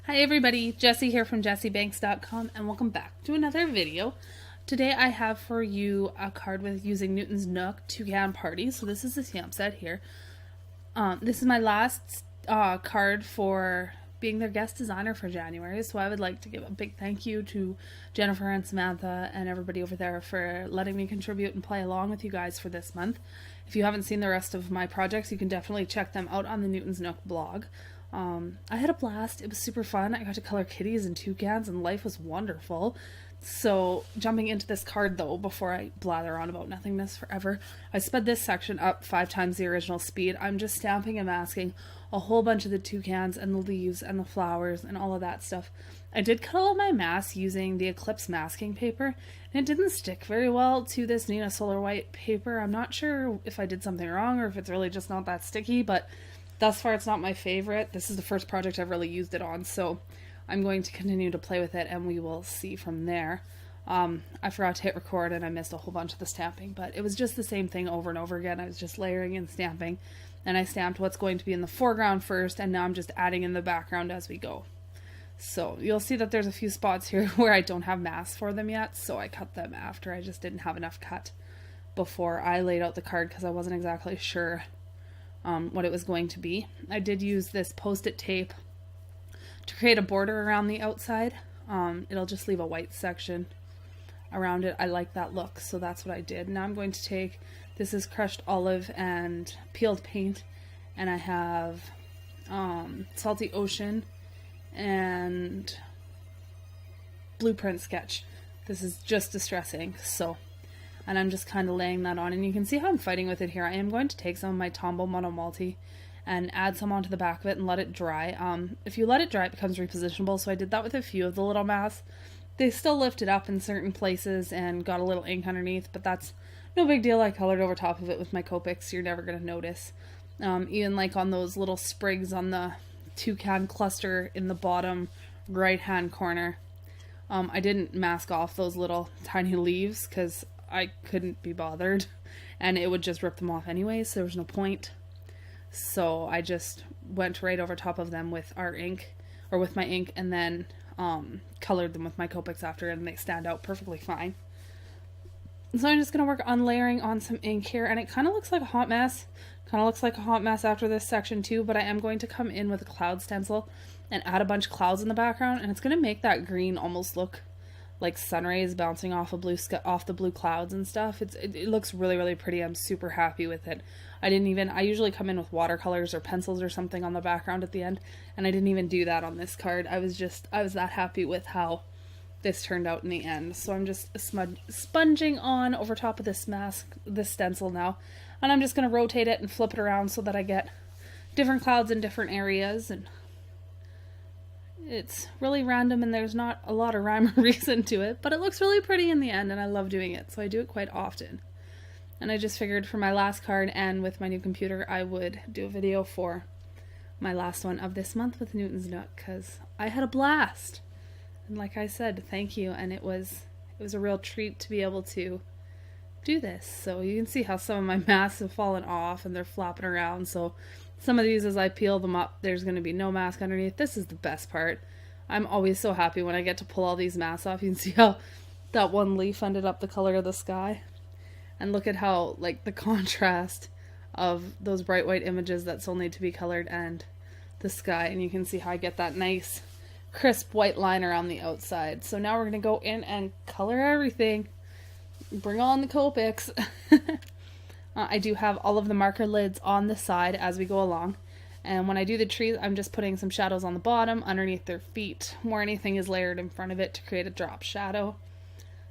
Hi everybody, Jess-c here from jessiebanks.com and welcome back to another video. Today I have for you a card with using Newton's Nook Toucan Party. So this is the stamp set here. This is my last card for being their guest designer for January. So I would like to give a big thank you to Jennifer and Samantha and everybody over there for letting me contribute and play along with you guys for this month. If you haven't seen the rest of my projects, you can definitely check them out on the Newton's Nook blog. I had a blast. It was super fun. I got to color kitties and toucans and life was wonderful. So jumping into this card though, before I blather on about nothingness forever, I sped this section up 5 times the original speed. I'm just stamping and masking a whole bunch of the toucans and the leaves and the flowers and all of that stuff. I did cut all of my masks using the Eclipse masking paper, and it didn't stick very well to this Nina Solar White paper. I'm not sure if I did something wrong or if it's really just not that sticky, but thus far, it's not my favorite. This is the first project I've really used it on, so I'm going to continue to play with it, and we will see from there. I forgot to hit record, and I missed a whole bunch of the stamping, but it was just the same thing over and over again. I was just layering and stamping, and I stamped what's going to be in the foreground first, and now I'm just adding in the background as we go. So you'll see that there's a few spots here where I don't have masks for them yet, so I cut them after. I just didn't have enough cut before I laid out the card because I wasn't exactly sure what it was going to be. I did use this post-it tape to create a border around the outside. It'll just leave a white section around it. I like that look, so that's what I did. Now I'm going to take, this is crushed olive and peeled paint, and I have Salty Ocean and Blueprint Sketch. This is just distressing, so and I'm just kind of laying that on, and you can see how I'm fighting with it here. I am going to take some of my Tombow Monomalty and add some onto the back of it and let it dry. If you let it dry, it becomes repositionable, so I did that with a few of the little masks. They still lifted up in certain places and got a little ink underneath, but that's no big deal. I colored over top of it with my Copics, so you're never going to notice. Even like on those little sprigs on the toucan cluster in the bottom right-hand corner, I didn't mask off those little tiny leaves because I couldn't be bothered, and it would just rip them off anyway, so there was no point. So I just went right over top of them with our ink, or with my ink, and then colored them with my Copics after, and they stand out perfectly fine. So I'm just going to work on layering on some ink here, and it kind of looks like a hot mess. Kind of looks like a hot mess after this section too, but I am going to come in with a cloud stencil and add a bunch of clouds in the background, and it's going to make that green almost look like sun rays bouncing off off the blue clouds and stuff. It looks really, really pretty. I'm super happy with it. I usually come in with watercolors or pencils or something on the background at the end, and I didn't even do that on this card. I was that happy with how this turned out in the end. So I'm just sponging on over top of this stencil now, and I'm just going to rotate it and flip it around so that I get different clouds in different areas, and it's really random and there's not a lot of rhyme or reason to it, but it looks really pretty in the end and I love doing it, so I do it quite often. And I just figured for my last card and with my new computer I would do a video for my last one of this month with Newton's Nook because I had a blast. And like I said, thank you, and it was a real treat to be able to do this. So you can see how some of my masks have fallen off and they're flopping around, so some of these, as I peel them up, there's going to be no mask underneath. This is the best part. I'm always so happy when I get to pull all these masks off. You can see how that one leaf ended up the color of the sky. And look at how, like, the contrast of those bright white images that still need to be colored and the sky. And you can see how I get that nice, crisp white line around the outside. So now we're going to go in and color everything. Bring on the Copics. I do have all of the marker lids on the side as we go along, and when I do the trees I'm just putting some shadows on the bottom underneath their feet where anything is layered in front of it to create a drop shadow,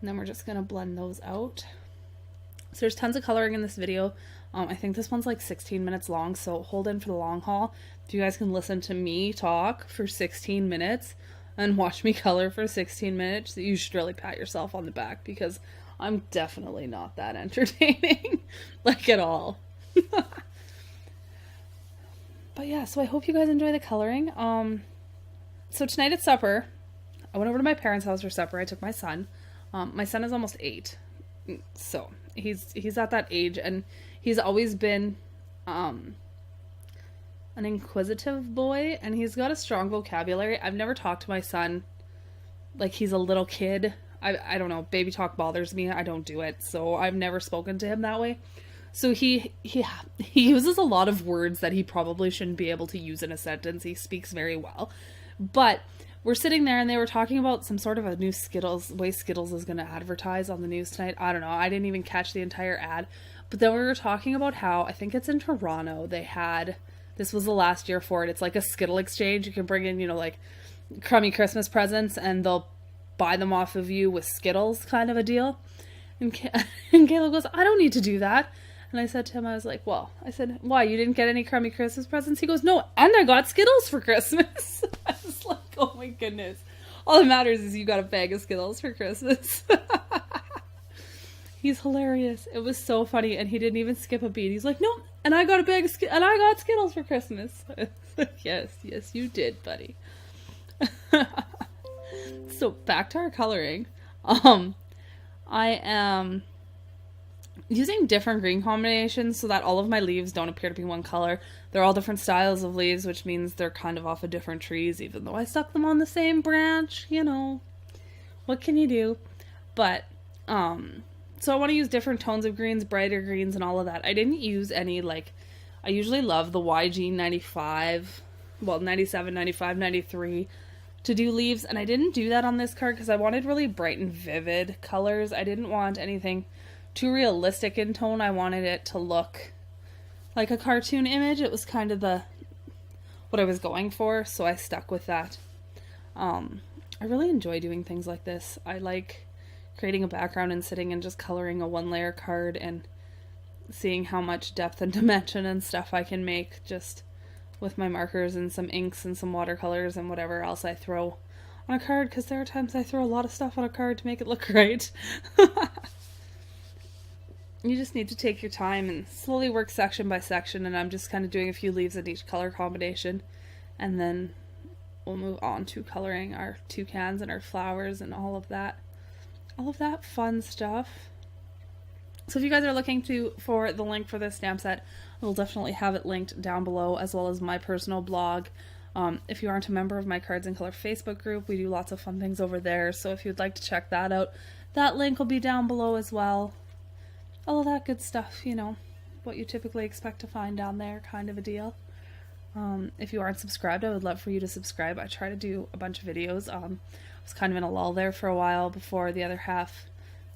and then we're just going to blend those out. So there's tons of coloring in this video. I think this one's like 16 minutes long, so hold in for the long haul. If you guys can listen to me talk for 16 minutes and watch me color for 16 minutes, you should really pat yourself on the back because I'm definitely not that entertaining, like at all. But yeah, so I hope you guys enjoy the coloring. So tonight at supper, I went over to my parents' house for supper. I took my son. My son is almost 8, so he's at that age, and he's always been an inquisitive boy, and he's got a strong vocabulary. I've never talked to my son like he's a little kid. I don't know, baby talk bothers me. I don't do it, so I've never spoken to him that way. So he uses a lot of words that he probably shouldn't be able to use in a sentence. He speaks very well. But we're sitting there and they were talking about some sort of a new Skittles, way Skittles is going to advertise on the news tonight. I don't know. I didn't even catch the entire ad. But then we were talking about how, I think it's in Toronto, they had, this was the last year for it. It's like a Skittle exchange. You can bring in, like crummy Christmas presents and they'll buy them off of you with Skittles kind of a deal. And Caleb goes, I don't need to do that. And I said to him, I was like, well, I said, why, you didn't get any crummy Christmas presents? He goes, no, and I got Skittles for Christmas. I was like, oh my goodness. All that matters is you got a bag of Skittles for Christmas. He's hilarious. It was so funny, and he didn't even skip a beat. He's like, no, and I got a bag of and I got Skittles for Christmas. Yes, you did, buddy. So back to our coloring. I am using different green combinations so that all of my leaves don't appear to be one color. They're all different styles of leaves, which means they're kind of off of different trees, even though I stuck them on the same branch, What can you do? But, so I want to use different tones of greens, brighter greens, and all of that. I didn't use any, I usually love the YG 95, 97, 95, 93 to do leaves, and I didn't do that on this card because I wanted really bright and vivid colors. I didn't want anything too realistic in tone. I wanted it to look like a cartoon image. It was kind of what I was going for, so I stuck with that. I really enjoy doing things like this. I like creating a background and sitting and just coloring a one-layer card and seeing how much depth and dimension and stuff I can make just with my markers and some inks and some watercolors and whatever else I throw on a card, because there are times I throw a lot of stuff on a card to make it look great. You just need to take your time and slowly work section by section, and I'm just kind of doing a few leaves in each color combination, and then we'll move on to coloring our toucans and our flowers and all of that fun stuff. So if you guys are looking for the link for this stamp set, I will definitely have it linked down below, as well as my personal blog. If you aren't a member of my Cards in Color Facebook group, we do lots of fun things over there, so if you'd like to check that out, that link will be down below as well. All of that good stuff, what you typically expect to find down there, kind of a deal. If you aren't subscribed, I would love for you to subscribe. I try to do a bunch of videos. I was kind of in a lull there for a while before the other half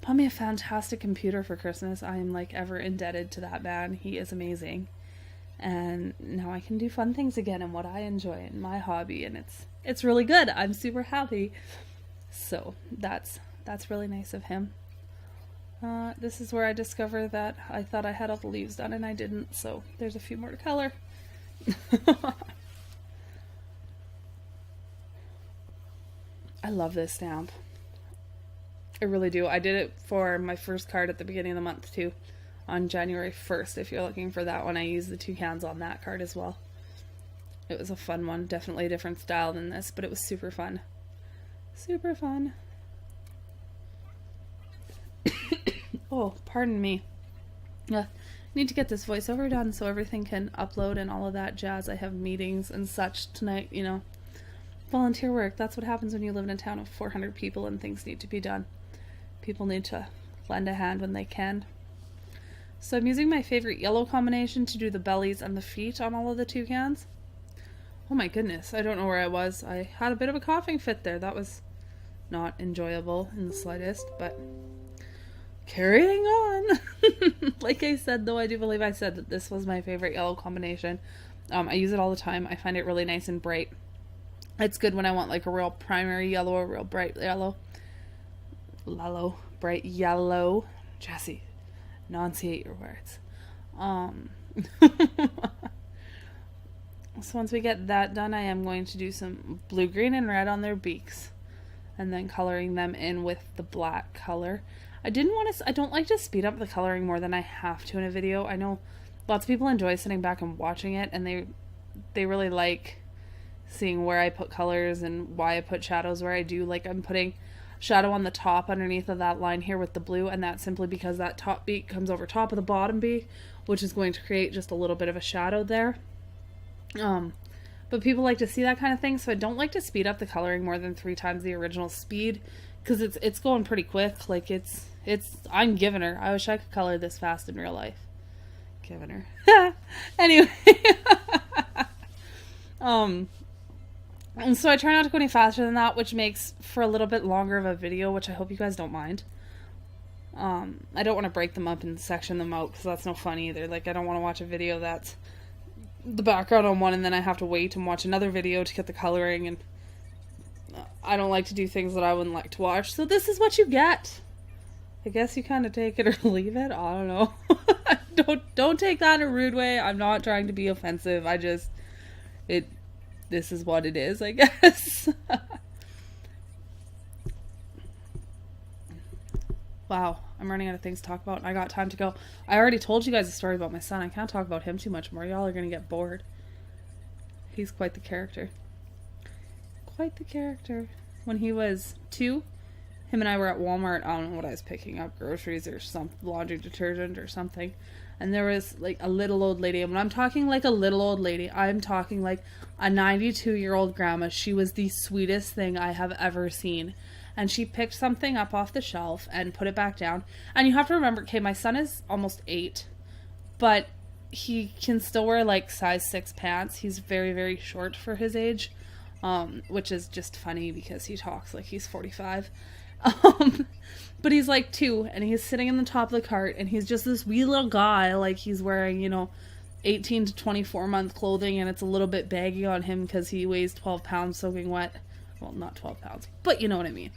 bought me a fantastic computer for Christmas. I am ever indebted to that man. He is amazing. And now I can do fun things again and what I enjoy in my hobby, and it's really good. I'm super happy. So that's really nice of him. This is where I discover that I thought I had all the leaves done and I didn't, so there's a few more to color. I love this stamp. I really do. I did it for my first card at the beginning of the month too, on January 1st. If you're looking for that one, I used the toucans on that card as well. It was a fun one. Definitely a different style than this, but it was super fun. Super fun. Oh, pardon me. I need to get this voiceover done so everything can upload and all of that jazz. I have meetings and such tonight, Volunteer work, that's what happens when you live in a town of 400 people and things need to be done. People need to lend a hand when they can. So I'm using my favorite yellow combination to do the bellies and the feet on all of the toucans. Oh my goodness, I don't know where I was. I had a bit of a coughing fit there. That was not enjoyable in the slightest, but carrying on. Like I said, though, I do believe I said that this was my favorite yellow combination. I use it all the time. I find it really nice and bright. It's good when I want a real primary yellow, a real bright yellow. Bright yellow. Jesse, enunciate your words. So once we get that done, I am going to do some blue, green, and red on their beaks, and then coloring them in with the black color. I don't like to speed up the coloring more than I have to in a video. I know lots of people enjoy sitting back and watching it, and they really like seeing where I put colors and why I put shadows where I do. I'm putting shadow on the top underneath of that line here with the blue, and that's simply because that top beak comes over top of the bottom beak, which is going to create just a little bit of a shadow there. But people like to see that kind of thing, so I don't like to speed up the coloring more than 3 times the original speed, because it's going pretty quick. Like, I'm giving her. I wish I could color this fast in real life. Giving her. Anyway. And so I try not to go any faster than that, which makes for a little bit longer of a video, which I hope you guys don't mind. I don't want to break them up and section them out, because that's no fun either. Like, I don't want to watch a video that's the background on one and then I have to wait and watch another video to get the coloring, and I don't like to do things that I wouldn't like to watch. So this is what you get. I guess you kind of take it or leave it. I don't know. Don't take that in a rude way. I'm not trying to be offensive. This is what it is, I guess. Wow, I'm running out of things to talk about, and I got time to go. I already told you guys a story about my son. I can't talk about him too much more. Y'all are going to get bored. He's quite the character. Quite the character. When he was 2, him and I were at Walmart. I don't know what I was picking up, groceries or some laundry detergent or something. And there was like a little old lady. And when I'm talking like a little old lady, I'm talking like a 92-year-old grandma. She was the sweetest thing I have ever seen. And she picked something up off the shelf and put it back down. And you have to remember, okay, my son is almost 8, but he can still wear like size 6 pants. He's very, very short for his age, which is just funny because he talks like he's 45. But he's like 2, and he's sitting in the top of the cart, and he's just this wee little guy, like he's wearing, 18 to 24 month clothing, and it's a little bit baggy on him because he weighs 12 pounds soaking wet. Well, not 12 pounds, but you know what I mean.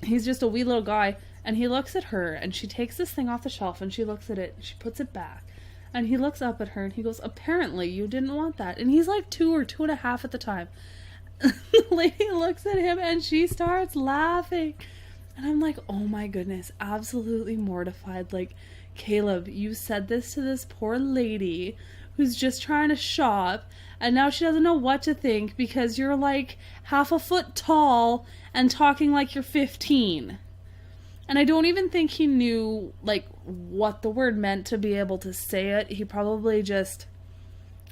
He's just a wee little guy, and he looks at her, and she takes this thing off the shelf, and she looks at it, and she puts it back, and he looks up at her, and he goes, "Apparently you didn't want that." And he's like 2 or 2.5 at the time. The lady looks at him, and she starts laughing. And I'm like, oh my goodness, absolutely mortified. Like, Caleb, you said this to this poor lady who's just trying to shop, and now she doesn't know what to think because you're like half a foot tall and talking like you're 15. And I don't even think he knew like what the word meant to be able to say it. He probably just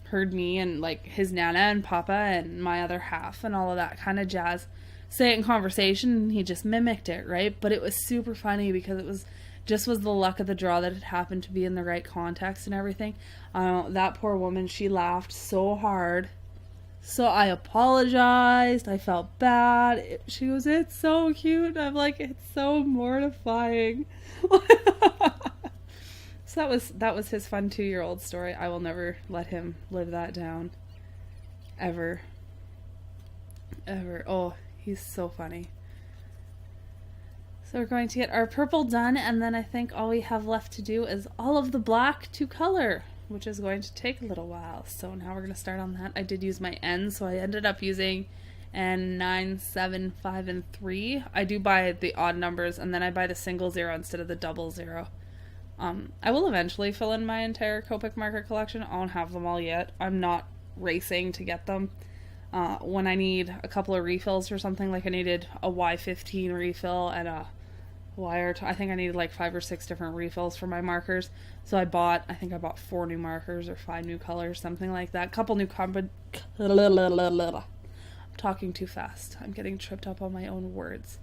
heard me and like his nana and papa and my other half and all of that kind of jazz say it in conversation, and he just mimicked it, right? But it was super funny because it was the luck of the draw that it happened to be in the right context and everything. That poor woman, she laughed so hard. So I apologized. I felt bad. She goes, "It's so cute." I'm like, "It's so mortifying." So that was his fun 2-year-old story. I will never let him live that down. Ever. Oh, he's so funny. So we're going to get our purple done, and then I think all we have left to do is all of the black to color, which is going to take a little while. So now we're going to start on that. I did use my N, so I ended up using N9, 7, 5, and 3. I do buy the odd numbers, and then I buy the single 0 instead of the double 0. I will eventually fill in my entire Copic marker collection. I don't have them all yet. I'm not racing to get them. When I need a couple of refills or something, like I needed a Y15 refill and a I think I needed like 5 or 6 different refills for my markers. So I bought 4 new markers or 5 new colors, something like that. Couple new I'm talking too fast. I'm getting tripped up on my own words.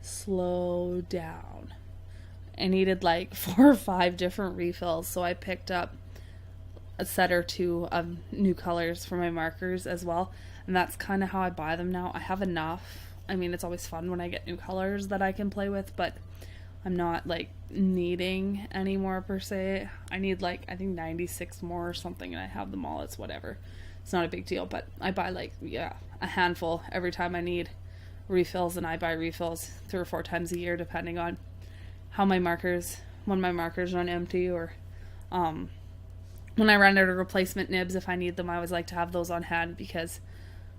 Slow down. I needed like 4 or 5 different refills, so I picked up a set or 2 of new colors for my markers as well. And that's kind of how I buy them now. I have enough. I mean, it's always fun when I get new colors that I can play with, but I'm not like needing any more per se. I need like, I think 96 more or something, and I have them all. It's whatever. It's not a big deal, but I buy like, a handful every time I need refills, and I buy refills 3 or 4 times a year depending on when my markers run empty, or when I run out of replacement nibs. If I need them, I always like to have those on hand, because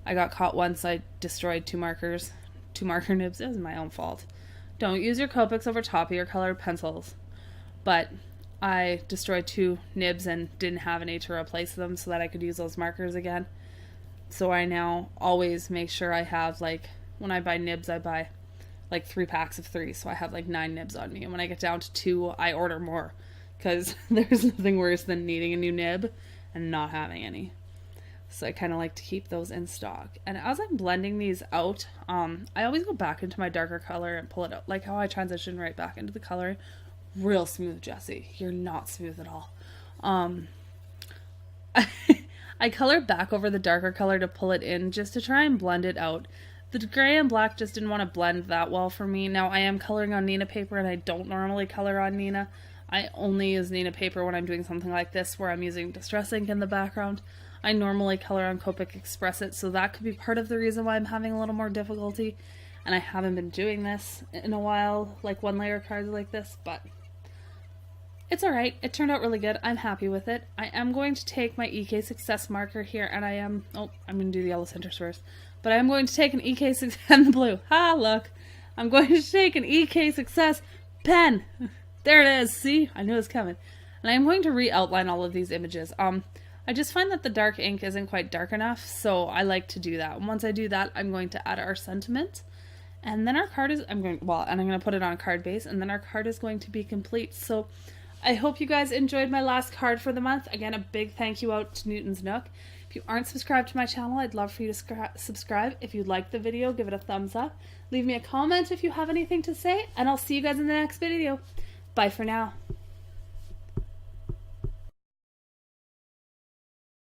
I got caught once. I destroyed 2 marker nibs. It was my own fault. Don't use your Copics over top of your colored pencils. But I destroyed 2 nibs and didn't have any to replace them so that I could use those markers again. So I now always make sure I have, like, when I buy nibs, I buy like 3 packs of 3. So I have like 9 nibs on me. And when I get down to 2, I order more. Because there's nothing worse than needing a new nib and not having any. So I kind of like to keep those in stock. And as I'm blending these out, I always go back into my darker color and pull it out. Like how I transition right back into the color. Real smooth, Jess-c. You're not smooth at all. I color back over the darker color to pull it in just to try and blend it out. The gray and black just didn't want to blend that well for me. Now I am coloring on Neenah paper and I don't normally color on Neenah. I only use Neenah paper when I'm doing something like this where I'm using Distress ink in the background. I normally color on Copic Express It, so that could be part of the reason why I'm having a little more difficulty. And I haven't been doing this in a while, like one layer cards like this, but it's alright. It turned out really good. I'm happy with it. I am going to take my EK Success marker here, and I'm going to do the yellow centers first. But I'm going to take an EK Success, and the blue. Ha, look. I'm going to take an EK Success pen. There it is. See? I knew it was coming. And I'm going to re-outline all of these images. I just find that the dark ink isn't quite dark enough, so I like to do that. And once I do that, I'm going to add our sentiment. And then our card is, I'm going to put it on a card base, and then our card is going to be complete. So I hope you guys enjoyed my last card for the month. Again, a big thank you out to Newton's Nook. If you aren't subscribed to my channel, I'd love for you to subscribe. If you liked the video, give it a thumbs up. Leave me a comment if you have anything to say, and I'll see you guys in the next video. Bye for now.